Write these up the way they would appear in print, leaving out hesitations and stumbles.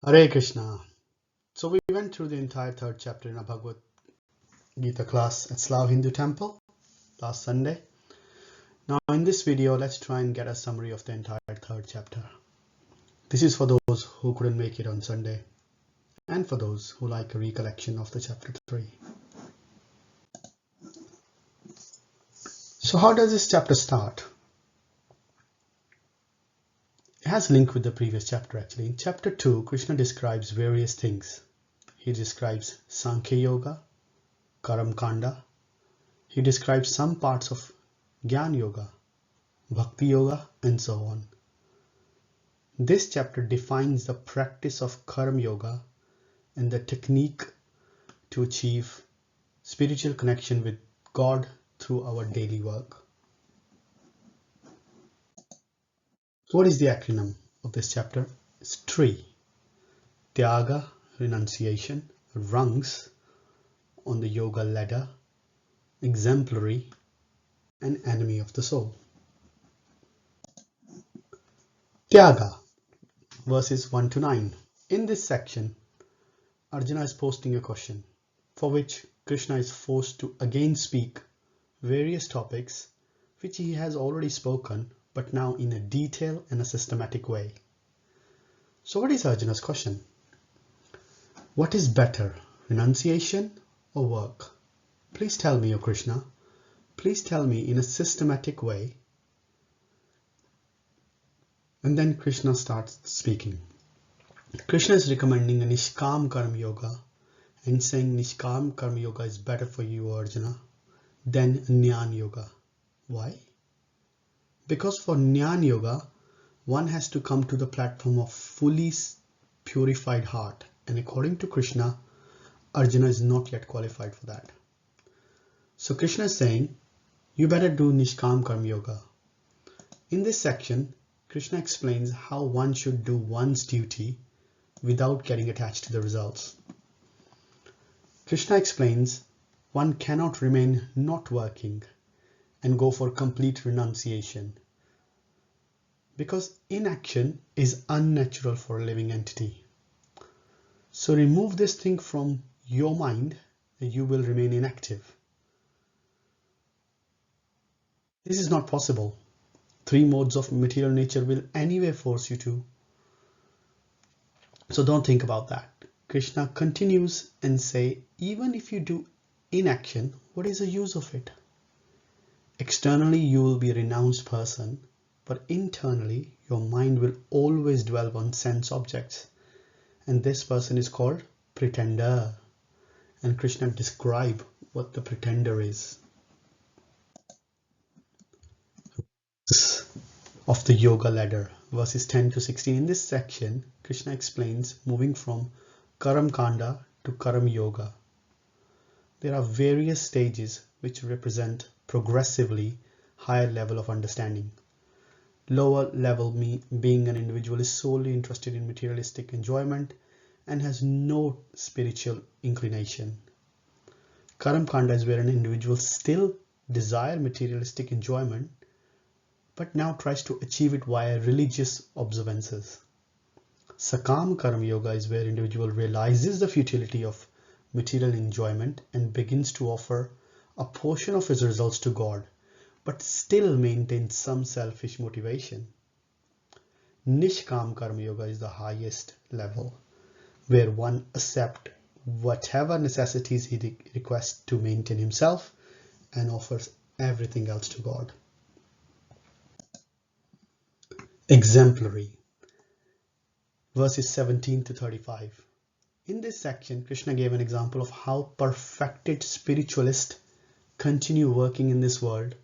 Hare Krishna. So we went through the entire third chapter in our Bhagavad Gita class at Slav Hindu Temple last Sunday. Now in this video, let's try and get a summary of the entire third chapter. This is for those who couldn't make it on Sunday and for those who like a recollection of the chapter 3. So how does this chapter start? It has a link with the previous chapter actually. In chapter 2, Krishna describes various things. He describes Sankhya Yoga, Karam Kanda. He describes some parts of Jnana Yoga, Bhakti Yoga, and so on. This chapter defines the practice of Karma Yoga and the technique to achieve spiritual connection with God through our daily work. So what is the acronym of this chapter? It's 3. Tyaga, renunciation, Rungs, on the yoga ladder, Exemplary and Enemy of the soul. Tyaga, verses 1 to 9. In this section, Arjuna is posting a question for which Krishna is forced to again speak various topics which he has already spoken, but now in a detailed and a systematic way. So what is Arjuna's question? What is better, renunciation or work? Please tell me, O Krishna. Please tell me in a systematic way. And then Krishna starts speaking. Krishna is recommending a Nishkam Karma Yoga and saying Nishkam Karma Yoga is better for you, Arjuna, than Jnana Yoga. Why? Because for Jnana Yoga, one has to come to the platform of fully purified heart. And according to Krishna, Arjuna is not yet qualified for that. So Krishna is saying, you better do Nishkam Karma Yoga. In this section, Krishna explains how one should do one's duty without getting attached to the results. Krishna explains one cannot remain not working and go for complete renunciation because inaction is unnatural for a living entity. So remove this thing from your mind and you will remain inactive. This is not possible. 3 modes of material nature will anyway force you to. So don't think about that. Krishna continues and say, even if you do inaction, what is the use of it? Externally, you will be a renounced person, but internally, your mind will always dwell on sense objects. And this person is called pretender. And Krishna describes what the pretender is. Of the yoga ladder, verses 10 to 16. In this section, Krishna explains moving from Karam Kanda to Karam Yoga. There are various stages which represent progressively higher level of understanding. Lower level being an individual is solely interested in materialistic enjoyment and has no spiritual inclination. Karam Kanda is where an individual still desires materialistic enjoyment but now tries to achieve it via religious observances. Sakam Karma Yoga is where individual realizes the futility of material enjoyment and begins to offer a portion of his results to God, but still maintains some selfish motivation. Nishkam Karma Yoga is the highest level, where one accepts whatever necessities he requests to maintain himself and offers everything else to God. Exemplary, verses 17 to 35. In this section, Krishna gave an example of how perfected spiritualists continue working in this world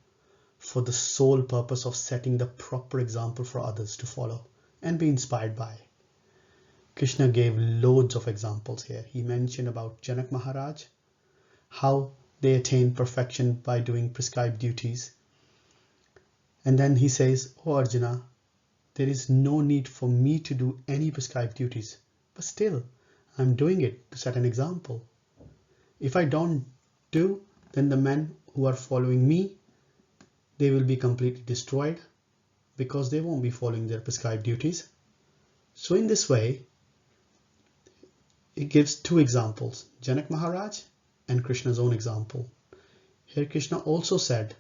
for the sole purpose of setting the proper example for others to follow and be inspired by. Krishna gave loads of examples here. He mentioned about Janak Maharaj, how they attain perfection by doing prescribed duties. And then he says, "Oh Arjuna, there is no need for me to do any prescribed duties, but still I'm doing it to set an example. If I don't do, then the men who are following me, they will be completely destroyed because they won't be following their prescribed duties. So in this way, it gives two examples, Janak Maharaj and Krishna's own example. Here Krishna also said,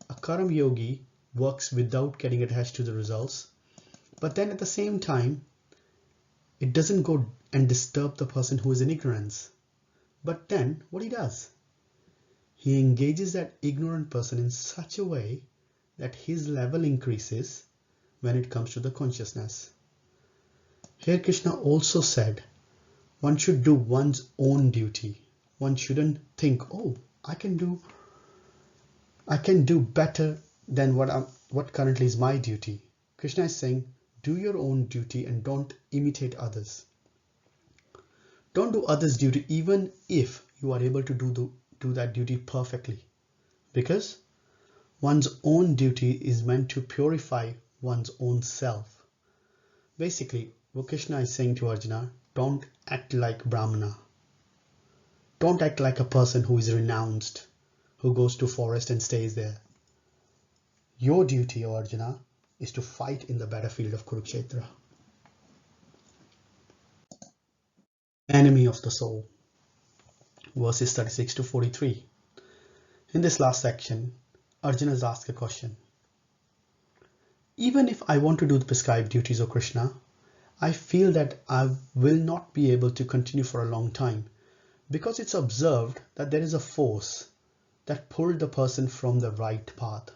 a karma yogi works without getting attached to the results, but then at the same time, it doesn't go and disturb the person who is in ignorance. But then what he does, he engages that ignorant person in such a way that his level increases when it comes to the consciousness. Here Krishna also said, one should do one's own duty. One shouldn't think, oh, I can do better than what currently is my duty. Krishna is saying, do your own duty and don't imitate others. Don't do others' duty even if you are able to do that duty perfectly. Because one's own duty is meant to purify one's own self. Basically, what Krishna is saying to Arjuna, don't act like Brahmana. Don't act like a person who is renounced, who goes to forest and stays there. Your duty, O Arjuna, is to fight in the battlefield of Kurukshetra. Enemy of the soul. Verses 36 to 43. In this last section, Arjuna has asked a question. Even if I want to do the prescribed duties of Krishna, I feel that I will not be able to continue for a long time because it's observed that there is a force that pulled the person from the right path.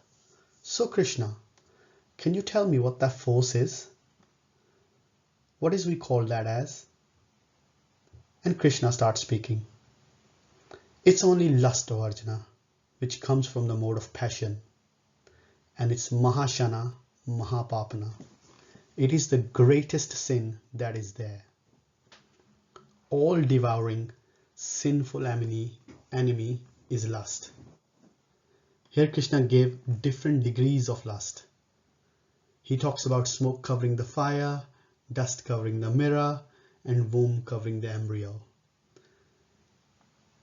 So Krishna, can you tell me what that force is? What is we call that as? And Krishna starts speaking. It's only lust, O Arjuna, which comes from the mode of passion. And it's Mahashana, Mahapapana. It is the greatest sin that is there. All devouring, sinful enemy is lust. Here Krishna gave different degrees of lust. He talks about smoke covering the fire, dust covering the mirror, and womb covering the embryo.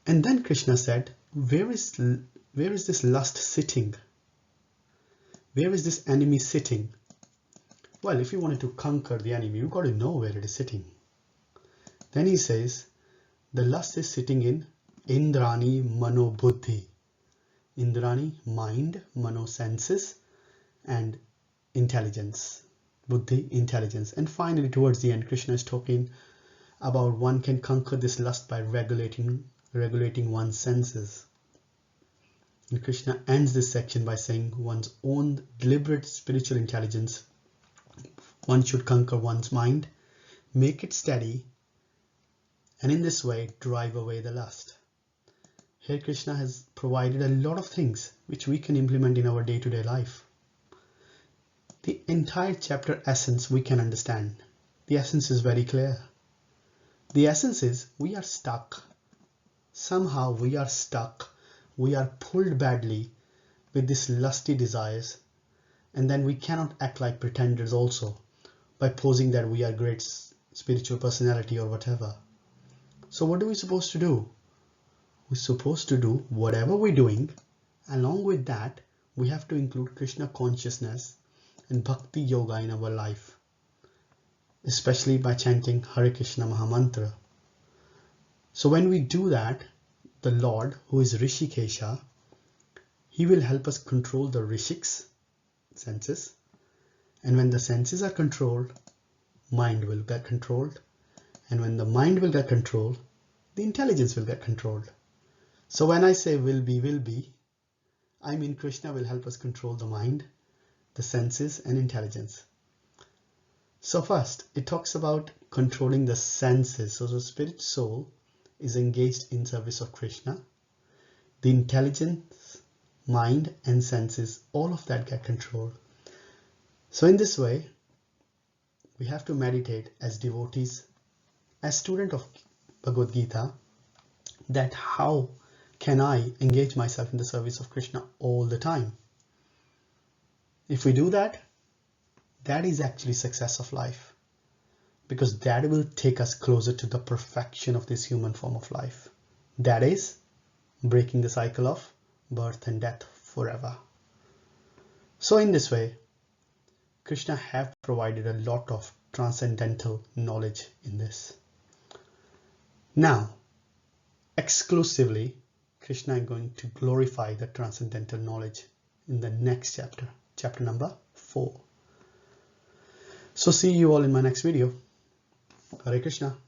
And then Krishna said, where is this lust sitting? Where is this enemy sitting? Well, if you wanted to conquer the enemy, you've got to know where it is sitting. Then he says, the lust is sitting in Indrani Mano Buddhi. Indrani, mind, Mano, senses, and intelligence. Buddhi, intelligence. And finally, towards the end, Krishna is talking about one can conquer this lust by regulating one's senses. And Krishna ends this section by saying one's own deliberate spiritual intelligence. One should conquer one's mind, make it steady, and in this way drive away the lust. Here Krishna has provided a lot of things which we can implement in our day-to-day life. The entire chapter essence we can understand. The essence is very clear. The essence is we are stuck. Somehow we are stuck. We are pulled badly with these lusty desires, and then we cannot act like pretenders also by posing that we are great spiritual personality or whatever. So what are we supposed to do? We're supposed to do whatever we're doing. Along with that, we have to include Krishna consciousness and Bhakti Yoga in our life, especially by chanting Hare Krishna Mahamantra. So when we do that, the Lord, who is Rishikesha, he will help us control the Rishiks, senses. And when the senses are controlled, mind will get controlled. And when the mind will get controlled, the intelligence will get controlled. So when I say will be, I mean Krishna will help us control the mind, the senses, and intelligence. So first, it talks about controlling the senses. So the spirit soul is engaged in service of Krishna. The intelligence, mind, and senses, all of that get controlled. So in this way, we have to meditate as devotees, as student of Bhagavad Gita, that how can I engage myself in the service of Krishna all the time? If we do that, that is actually success of life, because that will take us closer to the perfection of this human form of life. That is breaking the cycle of birth and death forever. So in this way, Krishna have provided a lot of transcendental knowledge in this. Now, exclusively, Krishna is going to glorify the transcendental knowledge in the next chapter, chapter number 4. So see you all in my next video. Hare Krishna.